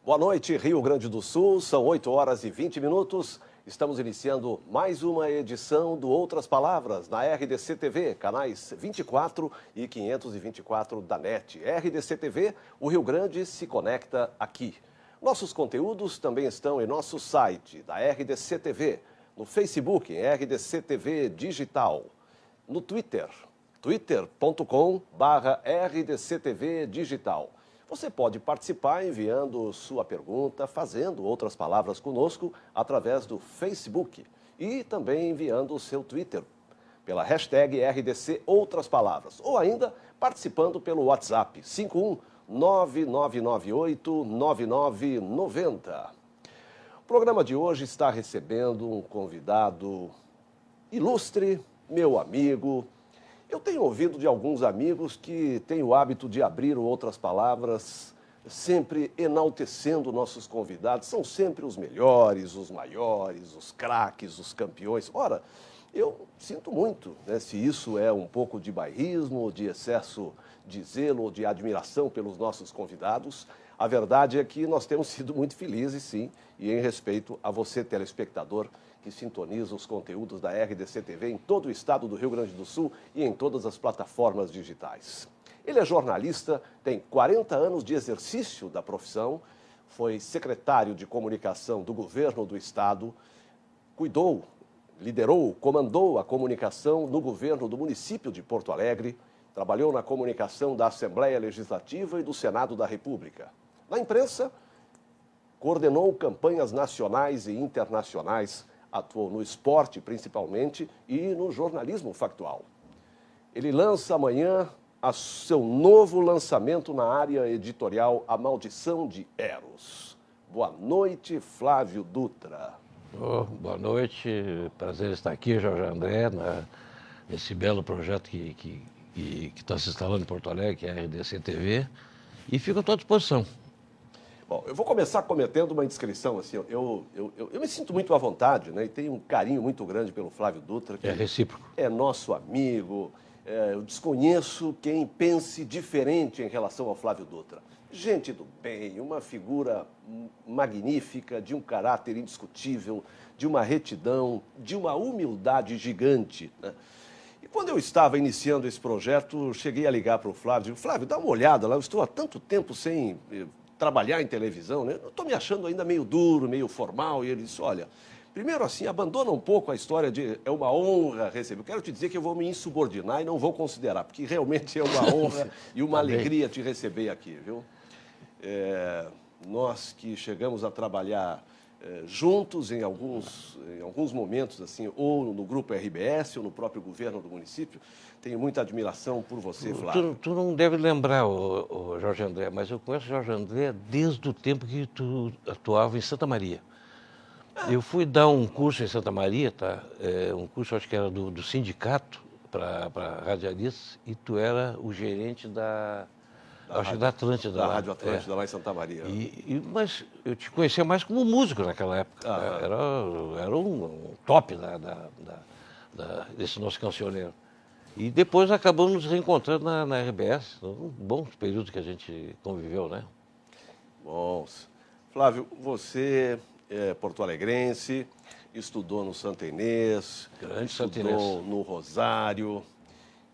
Boa noite, Rio Grande do Sul. São 8 horas e 20 minutos. Estamos iniciando mais uma edição do Outras Palavras na RDC TV, canais 24 e 524 da NET. RDC TV, o Rio Grande se conecta aqui. Nossos conteúdos também estão em nosso site da RDC TV, no Facebook, em RDC TV Digital, no Twitter, twitter.com/RDCTV Digital. Você pode participar enviando sua pergunta, fazendo outras palavras conosco através do Facebook e também enviando o seu Twitter pela hashtag RDC Outras Palavras ou ainda participando pelo WhatsApp 51-9998-9990. O programa de hoje está recebendo um convidado ilustre, meu amigo. Eu tenho ouvido de alguns amigos que têm o hábito de abrir Outras Palavras, sempre enaltecendo nossos convidados. São sempre os melhores, os maiores, os craques, os campeões. Ora, eu sinto muito, né, se isso é um pouco de bairrismo, de excesso de zelo, de admiração pelos nossos convidados. A verdade é que nós temos sido muito felizes, sim, e em respeito a você, telespectador, que sintoniza os conteúdos da RDC TV em todo o estado do Rio Grande do Sul e em todas as plataformas digitais. Ele é jornalista, tem 40 anos de exercício da profissão, foi secretário de comunicação do governo do estado, cuidou, liderou, comandou a comunicação no governo do município de Porto Alegre, trabalhou na comunicação da Assembleia Legislativa e do Senado da República. Na imprensa, coordenou campanhas nacionais e internacionais, atuou no esporte, principalmente, e no jornalismo factual. Ele lança amanhã seu novo lançamento na área editorial, A Maldição de Eros. Boa noite, Flávio Dutra. Boa noite, prazer estar aqui, Jorge André, nesse belo projeto que está se instalando em Porto Alegre, que é a RDC TV, e fico à tua disposição. Bom, eu vou começar cometendo uma indiscrição, assim, eu me sinto muito à vontade, né, e tenho um carinho muito grande pelo Flávio Dutra. Que é recíproco. É nosso amigo, eu desconheço quem pense diferente em relação ao Flávio Dutra. Gente do bem, uma figura magnífica, de um caráter indiscutível, de uma retidão, de uma humildade gigante, né? E quando eu estava iniciando esse projeto, cheguei a ligar para o Flávio, digo, Flávio, dá uma olhada lá, eu estou há tanto tempo sem trabalhar em televisão, né? Eu estou me achando ainda meio duro, meio formal. E ele disse, olha, primeiro assim, abandona um pouco a história de é uma honra receber. Eu quero te dizer que eu vou me insubordinar e não vou considerar, porque realmente é uma honra e uma alegria te receber aqui, viu? Nós que chegamos a trabalhar juntos em alguns momentos, assim, ou no Grupo RBS, ou no próprio governo do município, tenho muita admiração por você, Flávio. Tu não deve lembrar, o Jorge André, mas eu conheço o Jorge André desde o tempo que tu atuava em Santa Maria. Eu fui dar um curso em Santa Maria, tá? Um curso, acho que era do sindicato para radialistas, e tu era o gerente da Atlântida. Da Rádio Atlântida, lá em Santa Maria. Mas eu te conhecia mais como músico naquela época. Era um top desse nosso cancioneiro. E depois acabamos nos reencontrando na RBS, um bom período que a gente conviveu, né? Bons. Flávio, você é porto-alegrense, estudou no Santa Inês, estudou no Rosário.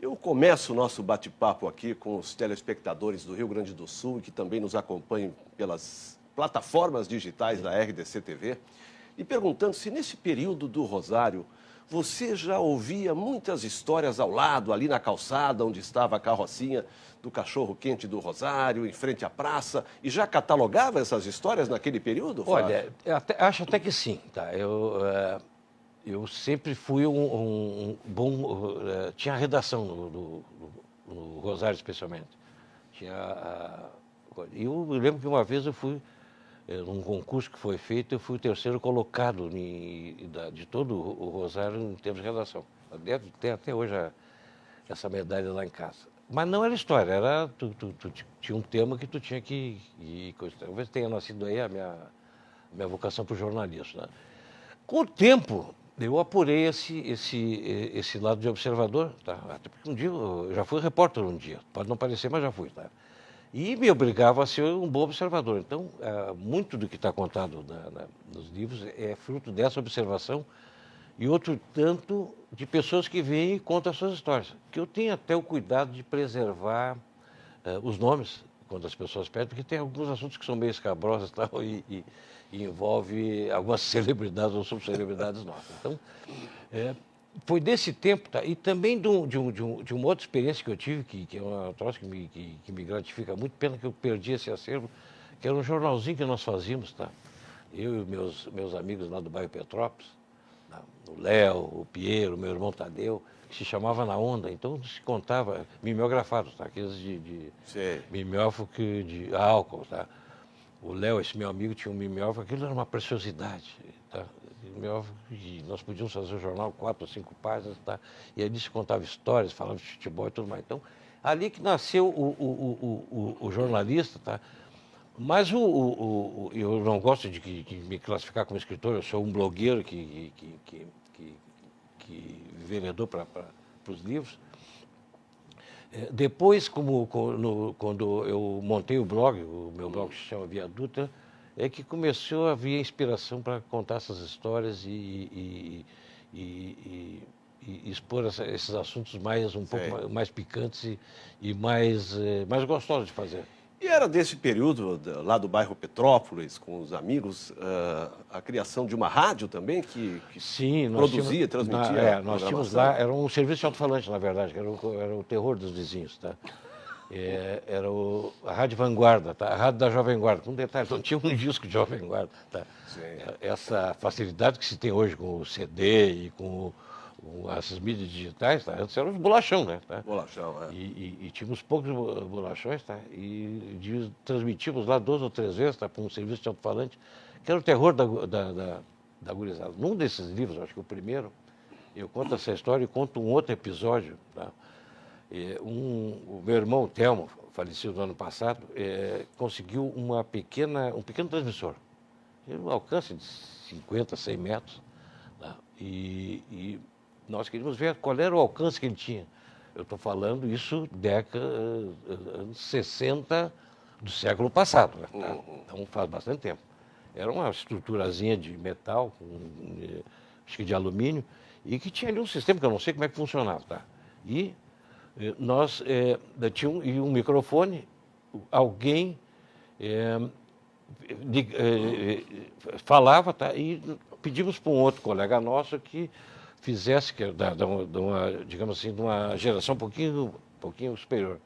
Eu começo o nosso bate-papo aqui com os telespectadores do Rio Grande do Sul, que também nos acompanham pelas plataformas digitais da RDC TV, e perguntando se nesse período do Rosário você já ouvia muitas histórias ao lado, ali na calçada, onde estava a carrocinha do cachorro-quente do Rosário, em frente à praça, e já catalogava essas histórias naquele período, Flávio? Olha, acho até que sim, tá? Eu sempre fui um bom... tinha redação no Rosário, especialmente. Eu lembro que uma vez eu fui, num concurso que foi feito, eu fui o terceiro colocado de todo o Rosário em termos de redação. Deve ter até hoje essa medalha lá em casa. Mas não era história, tu tinha um tema que tu tinha que... Talvez tenha nascido aí a minha vocação para o jornalismo, né? Com o tempo, eu apurei esse lado de observador, tá? Até porque um dia, eu já fui repórter um dia, pode não parecer, mas já fui, tá? E me obrigava a ser um bom observador. Então, muito do que está contado nos livros é fruto dessa observação e outro tanto de pessoas que vêm e contam as suas histórias. Que eu tenho até o cuidado de preservar os nomes quando as pessoas pedem, porque tem alguns assuntos que são meio escabrosos e envolve algumas celebridades ou subcelebridades nossas. Então, foi desse tempo, tá? E também de uma outra experiência que eu tive, que é uma troço que me gratifica muito, pena que eu perdi esse acervo, que era um jornalzinho que nós fazíamos, tá? Eu e meus amigos lá do bairro Petrópolis, tá? O Léo, o Piero, meu irmão Tadeu, que se chamava Na Onda. Então se contava, mimeografados, tá? Aqueles de mimeógrafo de álcool, tá? O Léo, esse meu amigo, tinha um mimeógrafo, aquilo era uma preciosidade, tá? E nós podíamos fazer um jornal, 4 ou 5 páginas, tá? E ali se contava histórias, falava de futebol e tudo mais. Então, ali que nasceu o jornalista, tá? Mas eu não gosto de me classificar como escritor, eu sou um blogueiro que veredou para os livros. Depois, quando eu montei o meu blog se chama Viaduta, é que começou a vir a inspiração para contar essas histórias e expor esses assuntos um pouco mais picantes e mais gostosos de fazer. E era desse período, lá do bairro Petrópolis, com os amigos, a criação de uma rádio também, que sim, produzia, transmitia? Nós tínhamos lá, era um serviço de alto-falante, na verdade, que era o terror dos vizinhos, tá? Era a Rádio Vanguarda, tá? A Rádio da Jovem Guarda. Com um detalhe, não tinha um disco de Jovem Guarda, tá? Essa facilidade que se tem hoje com o CD e com essas mídias digitais, tá? Antes eram os bolachão, né? Tá? Bolachão, E tínhamos poucos bolachões, tá? E transmitimos lá 2 ou 3 vezes, tá? Para um serviço de alto-falante, que era o terror da gurizada. Num desses livros, acho que o primeiro, eu conto essa história e conto um outro episódio, tá? O meu irmão, o Telmo, falecido no ano passado, conseguiu um pequeno transmissor. Um alcance de 50, 100 metros. Tá? E nós queríamos ver qual era o alcance que ele tinha. Eu estou falando isso anos 60 do século passado. Né? Tá? Então faz bastante tempo. Era uma estruturazinha de metal, acho que de alumínio, e que tinha ali um sistema que eu não sei como é que funcionava. Tá? E nós tínhamos um microfone, alguém falava, tá? E pedimos para um outro colega nosso que fizesse, que digamos assim, de uma geração um pouquinho superior,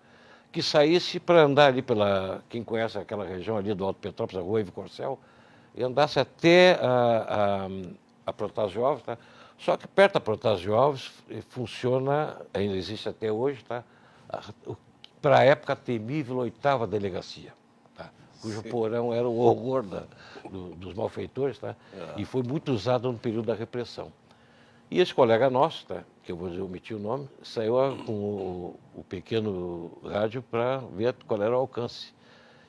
que saísse para andar ali quem conhece aquela região ali do Alto Petrópolis, a Rua Ivo Corcel, e andasse até a Protásio Alves, tá? Só que perto da Protásio Alves funciona, ainda existe até hoje, tá? Para a época, a temível 8ª Delegacia, tá? Cujo porão era o horror dos malfeitores, tá? E foi muito usado no período da repressão. E esse colega nosso, tá? Que eu vou omitir o nome, saiu com o pequeno rádio para ver qual era o alcance.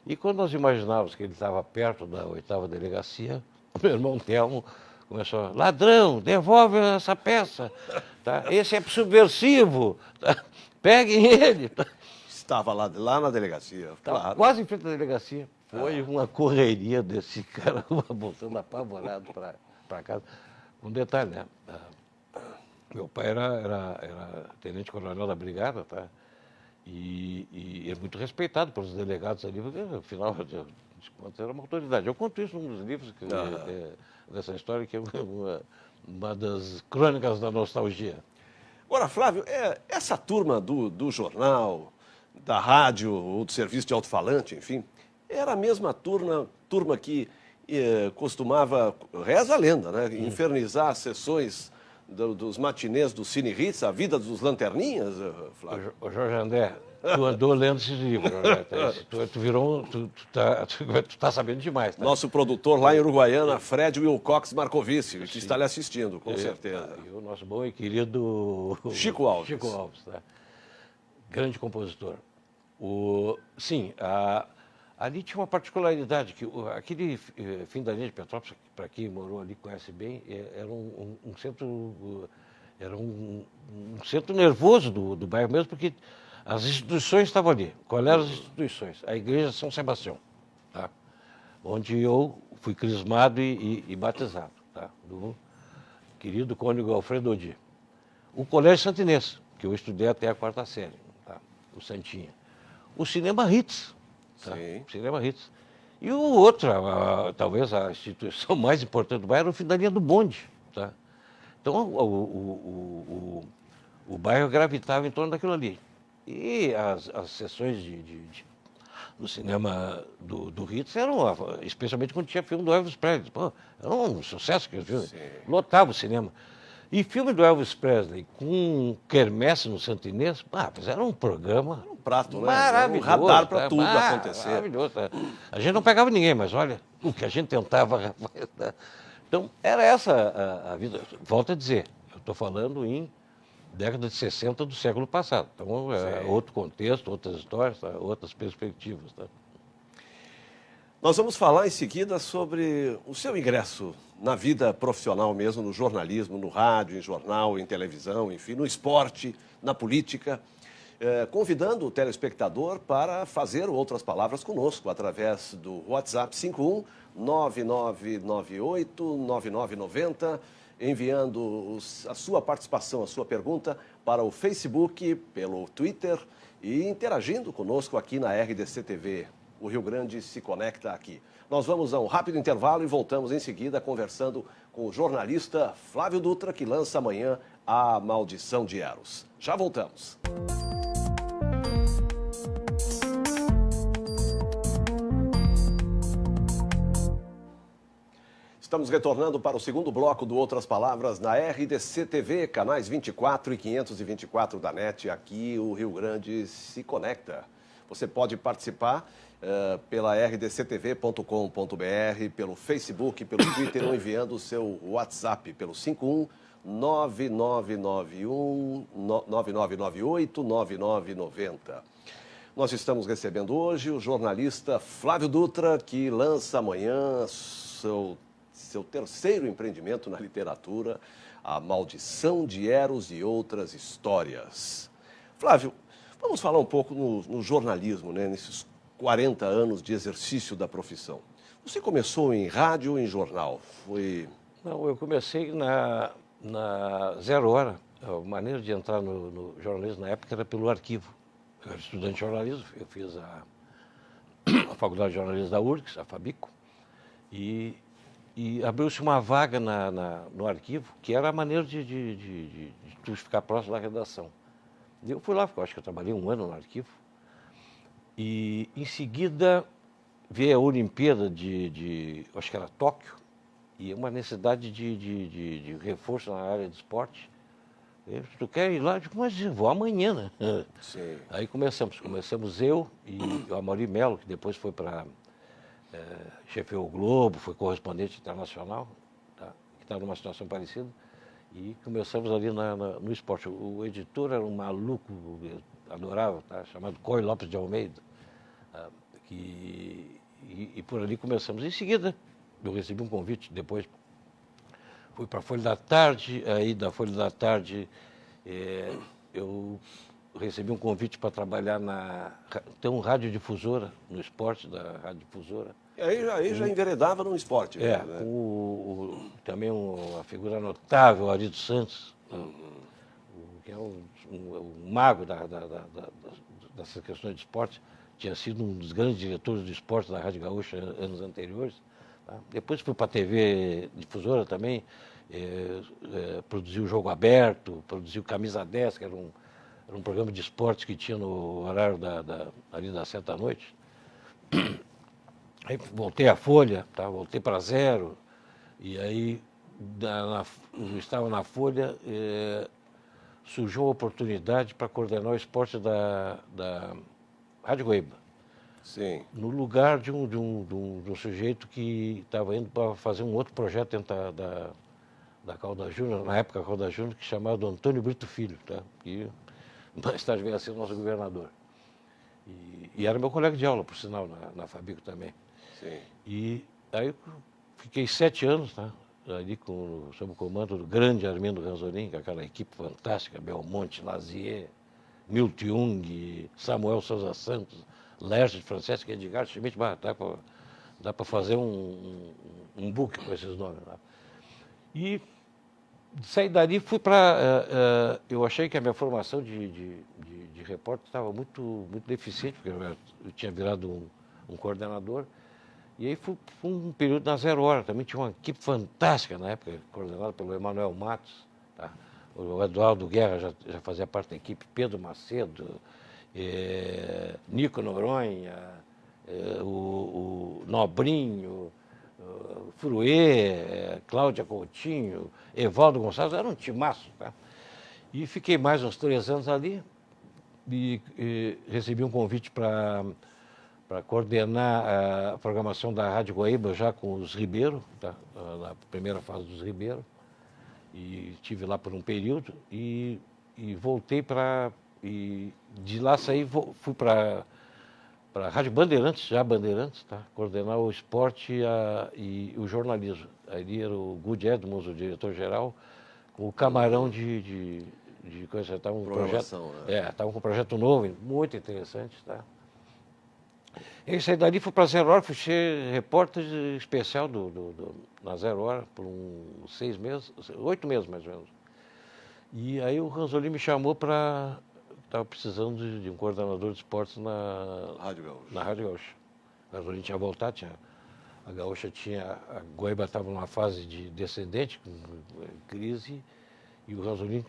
E quando nós imaginávamos que ele estava perto da 8ª Delegacia, o meu irmão Telmo começou: ladrão, devolve essa peça, tá? Esse é subversivo, tá? Peguem ele. Tá? Estava lá na delegacia, claro. Quase em frente à delegacia. Foi uma correria desse cara, voltando apavorado para casa. Um detalhe, né? Meu pai era tenente-coronel da brigada, tá? E é muito respeitado pelos delegados ali, porque, afinal de contas, era uma autoridade. Eu conto isso num dos livros dessa história, que é uma das crônicas da nostalgia. Agora, Flávio, essa turma do jornal, da rádio, ou do serviço de alto-falante, enfim, era a mesma turma que costumava, reza a lenda, né, infernizar as sessões dos matinês do Cine Hits, a vida dos lanterninhas, Flávio? O Jorge André, tu andou lendo esses livros, Jorge. Tu tá sabendo demais. Tá? Nosso produtor lá em Uruguaiana, Fred Wilcox Marcovici, que está lhe assistindo, com certeza. E o nosso bom e querido Chico Alves. Chico Alves, tá? Grande compositor. Sim, ali tinha uma particularidade, que aquele fim da linha de Petrópolis, para quem morou ali conhece bem, era um centro nervoso do bairro mesmo, porque As instituições estavam ali. Qual eram as instituições? A Igreja São Sebastião, tá? Onde eu fui crismado e batizado, tá? Do querido cônego Alfredo Odi. O Colégio Santo Inês, que eu estudei até a 4ª série, tá? O Santinha. O Cinema Ritz, tá? Sim. O Cinema Ritz. E o outro, talvez a instituição mais importante do bairro, era o fim da linha do bonde, tá? Então, o bairro gravitava em torno daquilo ali. E as sessões do cinema do Ritz eram, especialmente quando tinha filme do Elvis Presley. Pô, era um sucesso aquele filme. Sim. Lotava o cinema. E filme do Elvis Presley com quermesse no Santo Inês, fizeram um programa Um prato, né? maravilhoso. Um radar para tá? tudo acontecer. Maravilhoso. Tá? A gente não pegava ninguém, mas olha, o que a gente tentava, rapaz. Tá? Então, era essa a vida. Volto a dizer, eu estou falando em década de 60 do século passado. Então, é outro contexto, outras histórias, tá? Outras perspectivas. Tá? Nós vamos falar em seguida sobre o seu ingresso na vida profissional mesmo, no jornalismo, no rádio, em jornal, em televisão, enfim, no esporte, na política, convidando o telespectador para fazer outras palavras conosco através do WhatsApp 51 9998 9990, enviando a sua participação, a sua pergunta para o Facebook, pelo Twitter e interagindo conosco aqui na RDC TV. O Rio Grande se conecta aqui. Nós vamos a um rápido intervalo e voltamos em seguida conversando com o jornalista Flávio Dutra, que lança amanhã A Maldição de Eros. Já voltamos. Estamos retornando para o segundo bloco do Outras Palavras na RDC TV, canais 24 e 524 da NET. Aqui o Rio Grande se conecta. Você pode participar pela rdctv.com.br, pelo Facebook, pelo Twitter ou enviando o seu WhatsApp pelo 51 9991 9998 9990. Nós estamos recebendo hoje o jornalista Flávio Dutra, que lança amanhã seu terceiro empreendimento na literatura, A Maldição de Eros e Outras Histórias. Flávio, vamos falar um pouco no jornalismo, né? Nesses 40 anos de exercício da profissão. Você começou em rádio ou em jornal? Não, eu comecei na Zero Hora. A maneira de entrar no jornalismo na época era pelo arquivo. Eu era estudante de jornalismo, eu fiz a Faculdade de Jornalismo da URGS, a Fabico, e abriu-se uma vaga no arquivo, que era a maneira de tu ficar próximo da redação. Eu fui lá, porque eu acho que eu trabalhei 1 ano no arquivo. E, em seguida, veio a Olimpíada acho que era Tóquio, e uma necessidade de reforço na área de esporte. Tu quer ir lá? Eu digo, mas eu vou amanhã, né? Sim. Aí começamos eu e o Amaury Melo, que depois foi para... chefiou o Globo, foi correspondente internacional, tá? Que estava numa situação parecida. E começamos ali no esporte. O editor era um maluco, eu adorava, tá? Chamado Coy Lopes de Almeida. E por ali começamos. Em seguida, eu recebi um convite, depois fui para a Folha da Tarde, aí da Folha da Tarde eu recebi um convite para trabalhar tem um radiodifusora, no esporte da radiodifusora. E aí já enveredava no esporte. Né? Também uma figura notável, o Arido Santos, que é um mago dessas questões de esporte. Tinha sido um dos grandes diretores do esporte da Rádio Gaúcha anos anteriores. Tá? Depois fui para a TV Difusora também, produziu o Jogo Aberto, produziu Camisa 10, que era um programa de esportes que tinha no horário ali das 7 da noite. Aí voltei à Folha, tá? Voltei para Zero, e aí eu estava na Folha, surgiu uma oportunidade para coordenar o esporte da Rádio Guaíba. Sim. No lugar de um sujeito que estava indo para fazer um outro projeto dentro da Caldas Júnior, na época a Caldas Júnior, que chamado Antônio Brito Filho, tá? Que mais tarde veio a ser o nosso governador. E era meu colega de aula, por sinal, na Fabico também. Sim. E aí eu fiquei 7 anos, tá? Ali sob o comando do grande Armindo Ranzolin, com aquela equipe fantástica, Belmonte, Lazier, Milton Jung, Samuel Sousa Santos, Laercio de Francesco, Edgar Schmidt, dá para fazer um book com esses nomes lá. E saí dali, fui para... eu achei que a minha formação de repórter estava muito deficiente, porque eu tinha virado um coordenador. E aí fui um período na Zero Hora, também tinha uma equipe fantástica na época, coordenada pelo Emanuel Matos, tá? O Eduardo Guerra já fazia parte da equipe, Pedro Macedo, Nico Noronha, o Nobrinho, Fruê, Cláudia Coutinho, Evaldo Gonçalves, era um timaço, tá? E fiquei mais uns 3 anos ali e recebi um convite para coordenar a programação da Rádio Guaíba já com os Ribeiro, tá? Na primeira fase dos Ribeiro. E estive lá por um período e voltei para... E de lá saí, fui para a Rádio Bandeirantes, já Bandeirantes, tá? Coordenar o esporte e o jornalismo. Ali era o Good Edmonds, o diretor-geral, com o Camarão de coisa. Estava um projeto, né? Estava com um projeto novo, muito interessante, tá? E saí dali, fui para a Zero Hora, fui ser repórter especial na Zero Hora por uns 6 meses, 8 meses mais ou menos. E aí o Ranzolin me chamou para... Estava precisando de um coordenador de esportes na Rádio Gaúcha. O Ranzolin tinha voltado, a Gaúcha tinha... A Guaíba estava numa fase de descendente, com crise, e o Ranzolin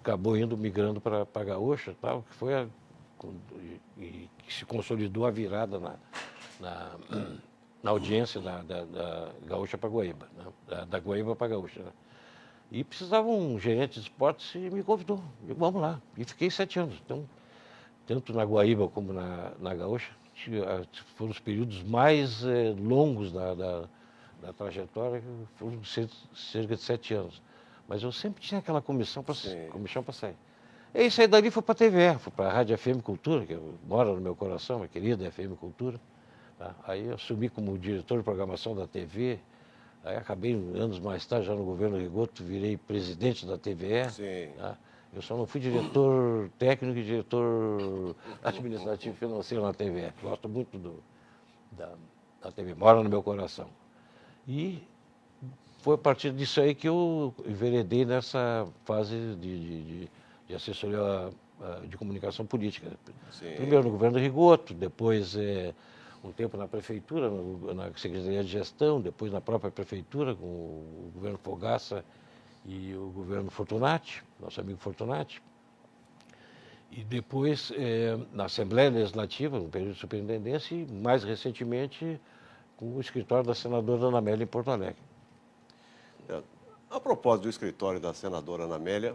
acabou migrando para a Gaúcha, tal, que foi e que se consolidou a virada na audiência da Gaúcha para Guaíba, né? Da Guaíba para Gaúcha, né? E precisava um gerente de esportes e me convidou. Eu, vamos lá. E fiquei 7 anos. Então, tanto na Guaíba como na Gaúcha, foram os períodos mais longos da trajetória, foram cerca de 7 anos. Mas eu sempre tinha aquela comissão para sair. E saí dali, fui para a TVE, fui para a Rádio FM Cultura, que mora no meu coração, minha querida FM Cultura. Tá? Aí eu assumi como diretor de programação da TV. Aí acabei, anos mais tarde, já no governo Rigoto, virei presidente da TVE. Sim. Tá? Eu só não fui diretor técnico e diretor administrativo financeiro na TVE. Gosto muito da TV, mora no meu coração. E foi a partir disso aí que eu enveredei nessa fase de assessoria de comunicação política. Sim. Primeiro no governo Rigoto, depois um tempo na prefeitura, na Secretaria de Gestão, depois na própria prefeitura, com o governo Fogaça e o governo Fortunati, nosso amigo Fortunati. E depois na Assembleia Legislativa, no período de superintendência, e mais recentemente com o escritório da senadora Ana Amélia em Porto Alegre. A propósito do escritório da senadora Ana Amélia,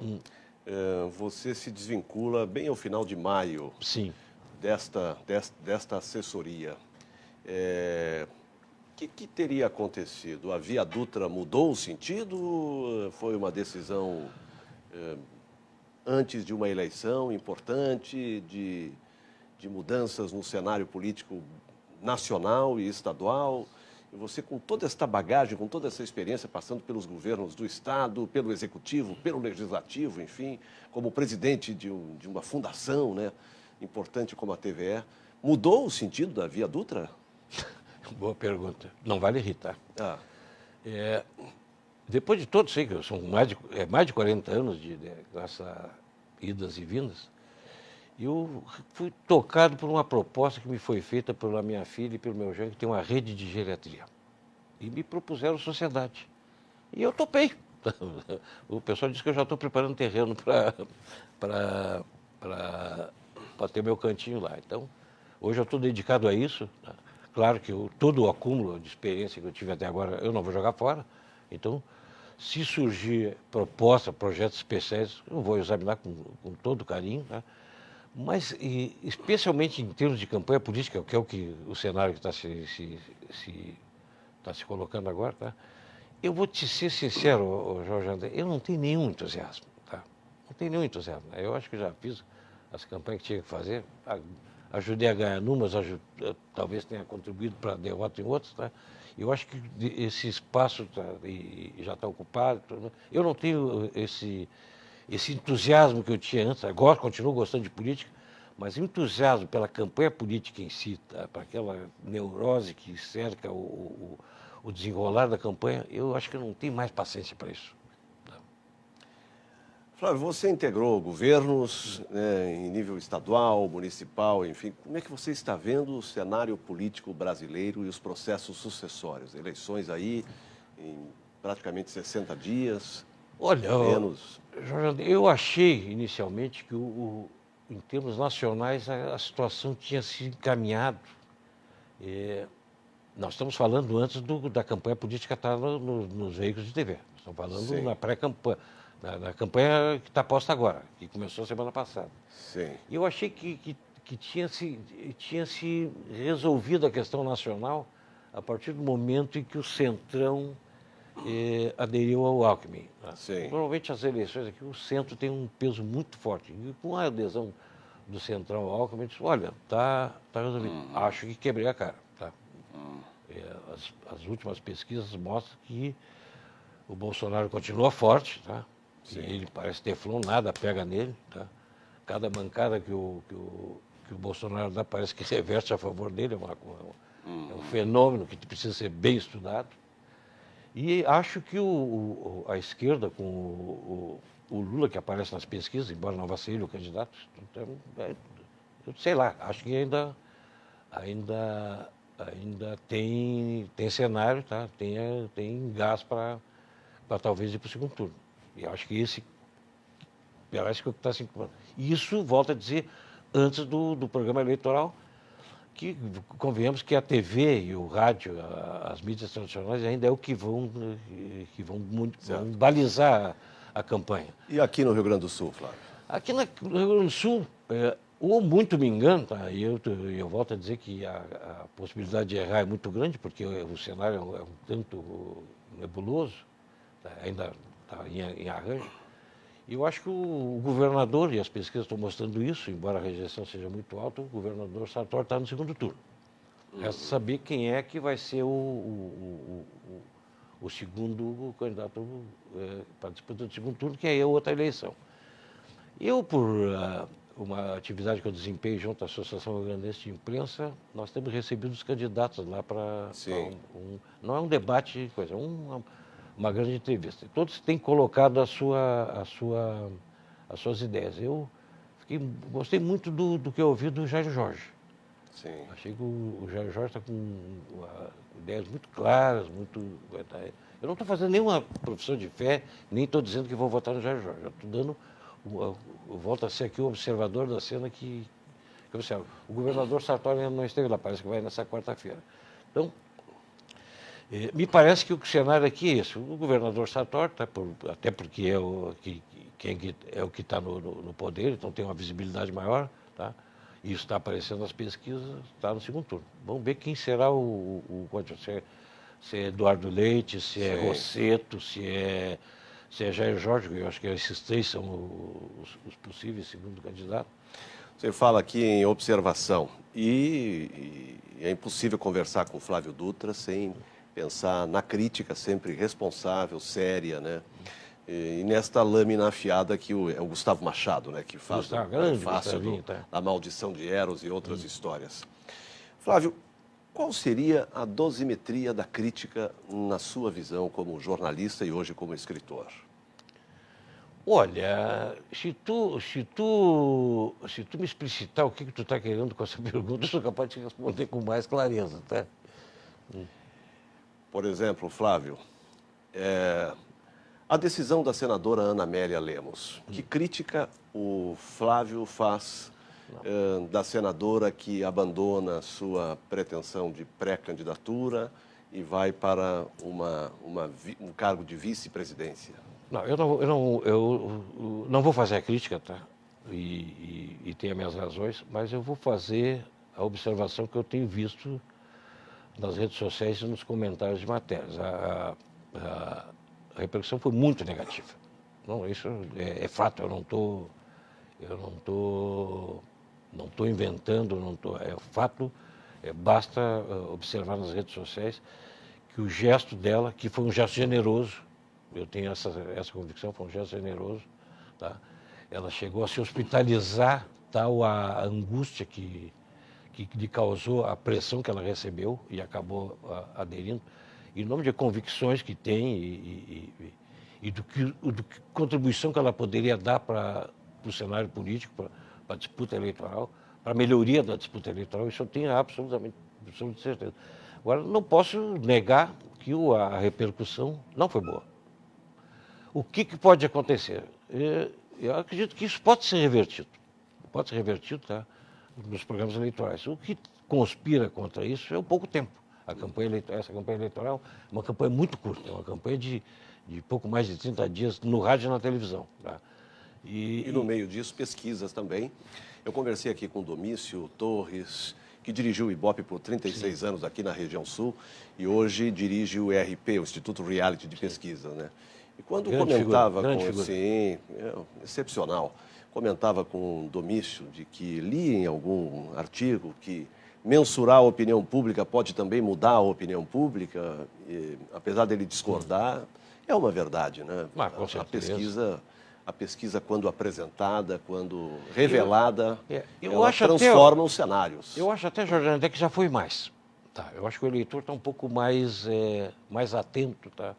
você se desvincula bem ao final de maio. Sim. Desta assessoria. O que teria acontecido? A Via Dutra mudou o sentido? Foi uma decisão antes de uma eleição importante, de mudanças no cenário político nacional e estadual? E você, com toda esta bagagem, com toda essa experiência, passando pelos governos do Estado, pelo Executivo, pelo Legislativo, enfim, como presidente de uma fundação, né, importante como a TVE, mudou o sentido da Via Dutra? Boa pergunta. Não vale irritar. Depois de todo isso aí, que são mais de 40 anos com essas idas e vindas, eu fui tocado por uma proposta que me foi feita pela minha filha e pelo meu genro, que tem uma rede de geriatria. E me propuseram sociedade. E eu topei. O pessoal disse que eu já estou preparando terreno para ter meu cantinho lá. Então, hoje eu estou dedicado a isso. Tá? Claro que todo o acúmulo de experiência que eu tive até agora, eu não vou jogar fora. Então, se surgir proposta, projetos especiais, eu vou examinar com todo carinho. Tá? Mas, especialmente em termos de campanha política, que é o cenário que está se colocando agora, tá? Eu vou te ser sincero, Jorge André, eu não tenho nenhum entusiasmo. Tá? Não tenho nenhum entusiasmo. Eu acho que já fiz as campanhas que tinha que fazer, ajudei a ganhar numas, talvez tenha contribuído para a derrota em outros. Tá? Eu acho que esse espaço já está ocupado. Eu não tenho esse entusiasmo que eu tinha antes, agora continuo gostando de política, mas entusiasmo pela campanha política em si, tá? Para aquela neurose que cerca o desenrolar da campanha, eu acho que eu não tenho mais paciência para isso. Flávio, você integrou governos, né, em nível estadual, municipal, enfim. Como é que você está vendo o cenário político brasileiro e os processos sucessórios? Eleições aí em praticamente 60 dias, Olha, menos. Jorge, eu achei inicialmente que, em termos nacionais, a situação tinha se encaminhado. Nós estamos falando antes da campanha política estar nos veículos de TV. Estamos falando Sim. na pré-campanha, na campanha que está posta agora, que começou semana passada. Sim. E eu achei que tinha se resolvido a questão nacional a partir do momento em que o Centrão aderiu ao Alckmin. Né? Sim. Normalmente as eleições aqui, o centro tem um peso muito forte. E com a adesão do Centrão ao Alckmin, eu disse, olha, tá resolvido. Acho que quebrei a cara. Tá? As últimas pesquisas mostram que o Bolsonaro continua forte, tá? E ele parece teflon, nada pega nele. Tá? Cada bancada que o Bolsonaro dá parece que reverte a favor dele. É um fenômeno que precisa ser bem estudado. E acho que a esquerda, com o Lula, que aparece nas pesquisas, embora não vá ser ele o candidato, então, eu sei lá, acho que ainda tem cenário, tá? Tem gás para talvez ir para o segundo turno. E acho que esse parece que está se incomodando. Isso, volto a dizer, antes do programa eleitoral, que convenhamos que a TV e o rádio, as mídias tradicionais, ainda é o que vão balizar a campanha. E aqui no Rio Grande do Sul, Flávio? Aqui no Rio Grande do Sul, ou muito me engano, tá? E eu volto a dizer que a possibilidade de errar é muito grande, porque o cenário é um tanto nebuloso, tá? Ainda está em arranjo. E eu acho que o governador, e as pesquisas estão mostrando isso, embora a rejeição seja muito alta, o governador Sartori está no segundo turno. Resta saber quem é que vai ser o segundo candidato para disputa do segundo turno, que aí é outra eleição. Eu, por uma atividade que eu desempenho junto à Associação Rio-Grandense de Imprensa, nós temos recebido os candidatos lá para não é um debate, uma grande entrevista. Todos têm colocado as suas ideias. Eu gostei muito do que eu ouvi do Jair Jorge. Sim. Achei que o Jair Jorge está com ideias muito claras, muito... Eu não estou fazendo nenhuma profissão de fé, nem estou dizendo que vou votar no Jair Jorge. Eu estou dando... Eu volto a ser aqui o observador da cena que observa. O governador Sartori ainda não esteve lá, parece que vai nessa quarta-feira. Então, me parece que o cenário aqui é esse. O governador Sartori, até porque é o que está no poder, então tem uma visibilidade maior, tá? Isso está aparecendo nas pesquisas, está no segundo turno. Vamos ver quem será se é Eduardo Leite, se é Rosseto, se é Jair Jorge. Eu acho que esses três são os possíveis segundo candidatos. Você fala aqui em observação e é impossível conversar com o Flávio Dutra sem pensar na crítica sempre responsável, séria, né? E nesta lâmina afiada que é o Gustavo Machado, né? Que faz o prefácio da Maldição de Eros e outras histórias. Flávio, qual seria a dosimetria da crítica na sua visão como jornalista e hoje como escritor? Olha, se tu me explicitar o que tu está querendo com essa pergunta, eu sou capaz de te responder com mais clareza, tá? Por exemplo, Flávio, a decisão da senadora Ana Amélia Lemos. Que crítica o Flávio faz da senadora que abandona sua pretensão de pré-candidatura e vai para um cargo de vice-presidência? Não, eu não vou fazer a crítica, tá? E tenho as minhas razões, mas eu vou fazer a observação que eu tenho visto nas redes sociais e nos comentários de matérias. A repercussão foi muito negativa. Não, isso é fato, eu não estou inventando, é fato, basta observar nas redes sociais que o gesto dela, que foi um gesto generoso, eu tenho essa convicção, foi um gesto generoso tá? Ela chegou a se hospitalizar, tal a angústia que lhe causou a pressão que ela recebeu e acabou aderindo, em nome de convicções que tem e do que contribuição que ela poderia dar para o cenário político, para a disputa eleitoral, para a melhoria da disputa eleitoral, isso eu tenho absoluta certeza. Agora, não posso negar que a repercussão não foi boa. O que pode acontecer? Eu acredito que isso pode ser revertido. Pode ser revertido, tá? Nos programas eleitorais. O que conspira contra isso é o pouco tempo. Essa campanha eleitoral é uma campanha muito curta, é uma campanha de pouco mais de 30 dias no rádio e na televisão. Tá? E no meio disso, pesquisas também. Eu conversei aqui com o Domício Torres, que dirigiu o Ibope por 36 anos aqui na região sul e hoje dirige o IRP, o Instituto Reality de Pesquisa, né? E quando comentava excepcional, comentava com o Domício de que li em algum artigo que mensurar a opinião pública pode também mudar a opinião pública, e, apesar dele discordar, é uma verdade, né? Com certeza. A pesquisa, quando apresentada, quando revelada, ela transforma os cenários. Eu acho até, Jorge, até que já foi mais. Tá? Eu acho que o eleitor está um pouco mais atento, tá?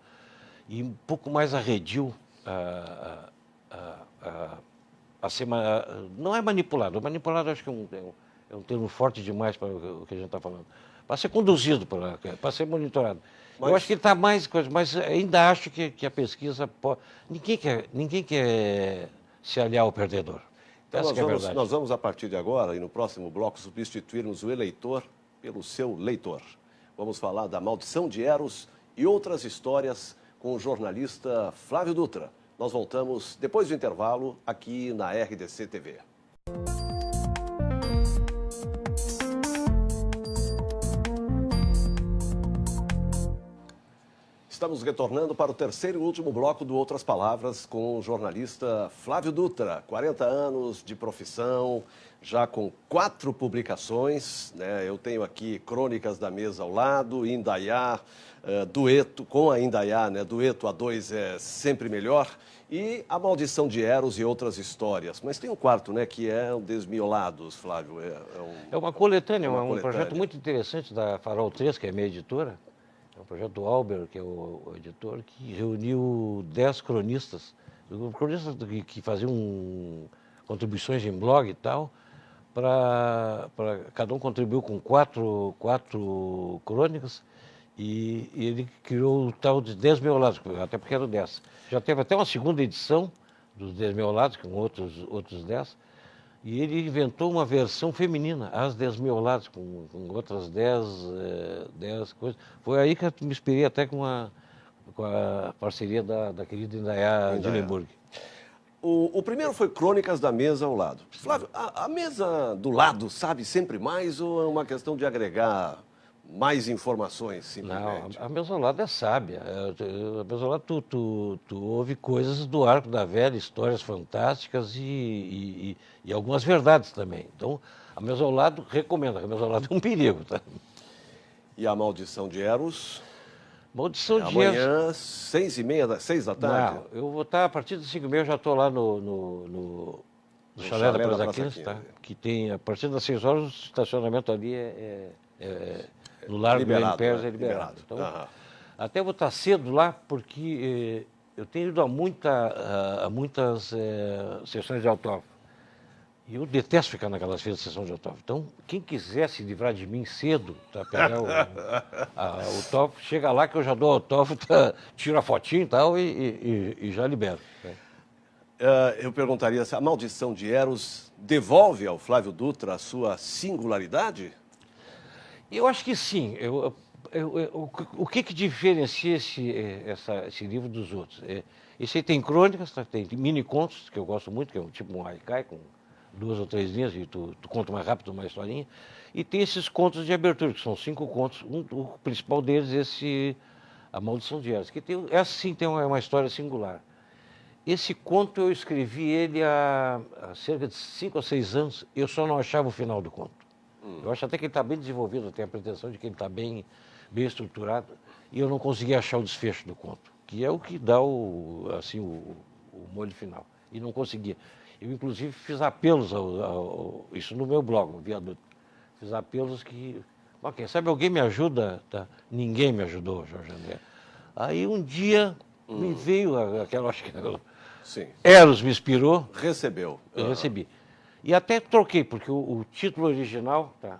E um pouco mais arredio a ser... Não é manipulado. Manipulado acho que é um termo forte demais para o que a gente está falando. Para ser conduzido, para ser monitorado. Eu acho que ele está mais coisa, mas ainda acho que a pesquisa pode... Ninguém quer se aliar ao perdedor. Então nós vamos, a partir de agora, e no próximo bloco, substituirmos o eleitor pelo seu leitor. Vamos falar da Maldição de Eros e outras histórias com o jornalista Flávio Dutra. Nós voltamos depois do intervalo aqui na RDC TV. Estamos retornando para o terceiro e último bloco do Outras Palavras com o jornalista Flávio Dutra, 40 anos de profissão, já com 4 publicações, né? Eu tenho aqui Crônicas da Mesa ao lado, Indaiá, dueto com a Indaiá, né? Dueto a 2 é sempre melhor, e A Maldição de Eros e outras histórias. Mas tem um quarto, né, que é o Desmiolados, Flávio. É uma coletânea, um projeto muito interessante da Farol 3, que é a minha editora. É um projeto do Albert, que é o editor, que reuniu 10 cronistas que faziam contribuições em blog e tal, cada um contribuiu com quatro crônicas, e ele criou o tal de Desmiolados, até porque eram 10. Já teve até uma segunda edição dos Desmiolados, com outros 10, e ele inventou uma versão feminina, As Desmioladas, com outras 10 coisas. Foi aí que eu me inspirei até com a parceria da querida Indaiá de Lemburg. O primeiro foi Crônicas da Mesa ao lado. Flávio, a mesa do lado sabe sempre mais ou é uma questão de agregar mais informações, simplesmente? Não, a mesa ao lado é sábia. A mesa ao lado tu ouve coisas do Arco da Velha, histórias fantásticas e algumas verdades também. Então, a mesa ao lado recomenda. A mesa ao lado é um perigo, tá? E A Maldição de Eros? Maldição de Eros. Amanhã, 6h30, da tarde? Não, eu vou estar a partir das 5h30, eu já estou lá no Chalé da Praça 15, tá? Que tem, a partir das 6 horas, o estacionamento ali no Largo do Impérios é liberado. Então, até vou estar cedo lá, porque eu tenho ido a muitas sessões de autógrafo. E eu detesto ficar naquelas filas de sessão de autógrafo. Então, quem quiser se livrar de mim cedo, tá, pegar o autógrafo, chega lá que eu já dou o autógrafo, tiro a fotinho e tal e já libero. Eu perguntaria se A Maldição de Eros devolve ao Flávio Dutra a sua singularidade? Eu acho que sim. O que diferencia esse livro dos outros? Esse aí tem crônicas, tem mini-contos, que eu gosto muito, que é um haikai, com 2 ou 3 linhas, e tu conta mais rápido uma historinha. E tem esses contos de abertura, que são 5 contos. O principal deles, A Maldição de Eros, que essa sim tem uma história singular. Esse conto eu escrevi ele há cerca de 5 ou 6 anos, eu só não achava o final do conto. Eu acho até que ele está bem desenvolvido, eu tenho a pretensão de que ele está bem estruturado, e eu não consegui achar o desfecho do conto, que é o que dá o molho final. e não conseguia. Eu, inclusive, fiz apelos, isso no meu blog, no Viaduto. Fiz apelos que, bom, quem sabe alguém me ajuda, tá? Ninguém me ajudou, Jorge André. Aí um dia me veio aquela, acho que Sim. Eros me inspirou. Recebeu. Eu recebi. E até troquei, porque o título original, tá?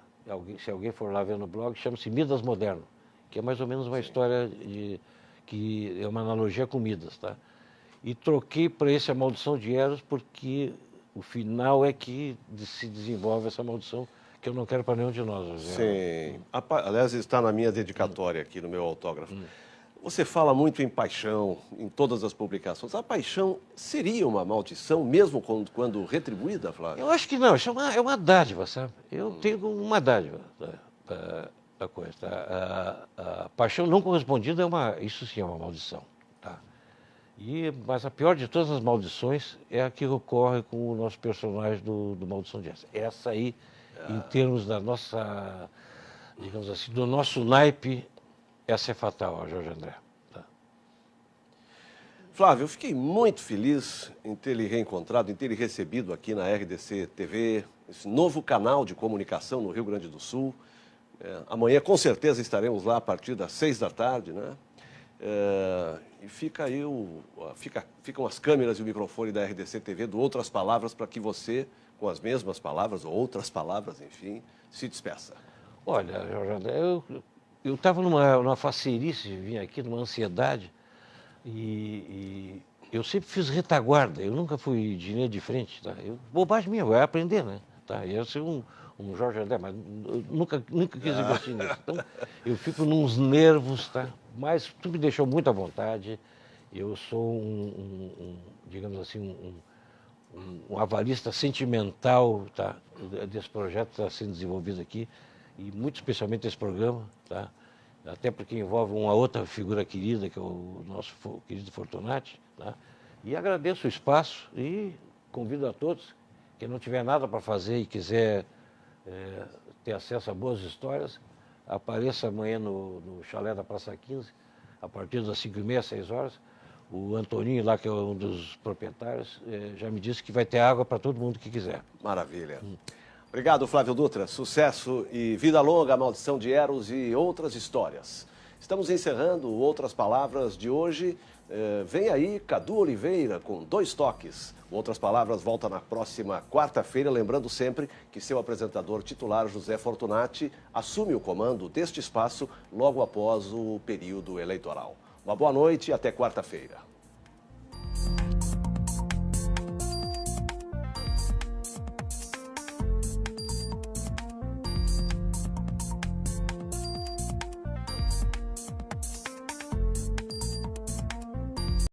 Se alguém for lá ver no blog, chama-se Midas Moderno, que é mais ou menos uma história que é uma analogia com Midas, tá? E troquei para esse A Maldição de Eros, porque o final é que se desenvolve essa maldição, que eu não quero para nenhum de nós. José. Sim. Aliás, está na minha dedicatória aqui, no meu autógrafo. Você fala muito em paixão, em todas as publicações. A paixão seria uma maldição, mesmo quando retribuída, Flávio? Eu acho que não, isso é uma dádiva, sabe? Eu tenho uma dádiva da coisa. Tá? A paixão não correspondida isso sim é uma maldição. Tá? Mas a pior de todas as maldições é a que ocorre com o nosso personagem do Maldição de Eros. Essa aí, em termos da nossa, digamos assim, do nosso naipe, essa é fatal, Jorge André. Tá? Flávio, eu fiquei muito feliz em ter lhe reencontrado, em ter lhe recebido aqui na RDC TV, esse novo canal de comunicação no Rio Grande do Sul. Amanhã, com certeza, estaremos lá a partir das 6 da tarde, né? E ficam as câmeras e o microfone da RDC TV do Outras Palavras para que você, com as mesmas palavras, ou outras palavras, enfim, se despeça. Olha, Jorge André, eu estava numa faceirice, vim aqui numa ansiedade, e eu sempre fiz retaguarda, eu nunca fui de linha de frente, tá? Bobagem minha, vai aprender, né? Tá? Eu ia ser um Jorge André, mas eu nunca quis investir nisso. Então, eu fico nos nervos, tá? Mas tu me deixou muito à vontade, eu sou digamos assim, um avalista sentimental, tá? Desse projeto que está sendo desenvolvido aqui, e muito especialmente esse programa, tá? Até porque envolve uma outra figura querida, que é o nosso querido Fortunati, tá? E agradeço o espaço e convido a todos, quem não tiver nada para fazer e quiser ter acesso a boas histórias, apareça amanhã no chalé da Praça 15, a partir das 5h30, 6 horas. O Antoninho lá, que é um dos proprietários, já me disse que vai ter água para todo mundo que quiser. Maravilha. Obrigado, Flávio Dutra. Sucesso e vida longa, A Maldição de Eros e outras histórias. Estamos encerrando Outras Palavras de hoje. Vem aí Cadu Oliveira com 2 toques. Outras Palavras volta na próxima quarta-feira, lembrando sempre que seu apresentador titular, José Fortunati, assume o comando deste espaço logo após o período eleitoral. Uma boa noite e até quarta-feira.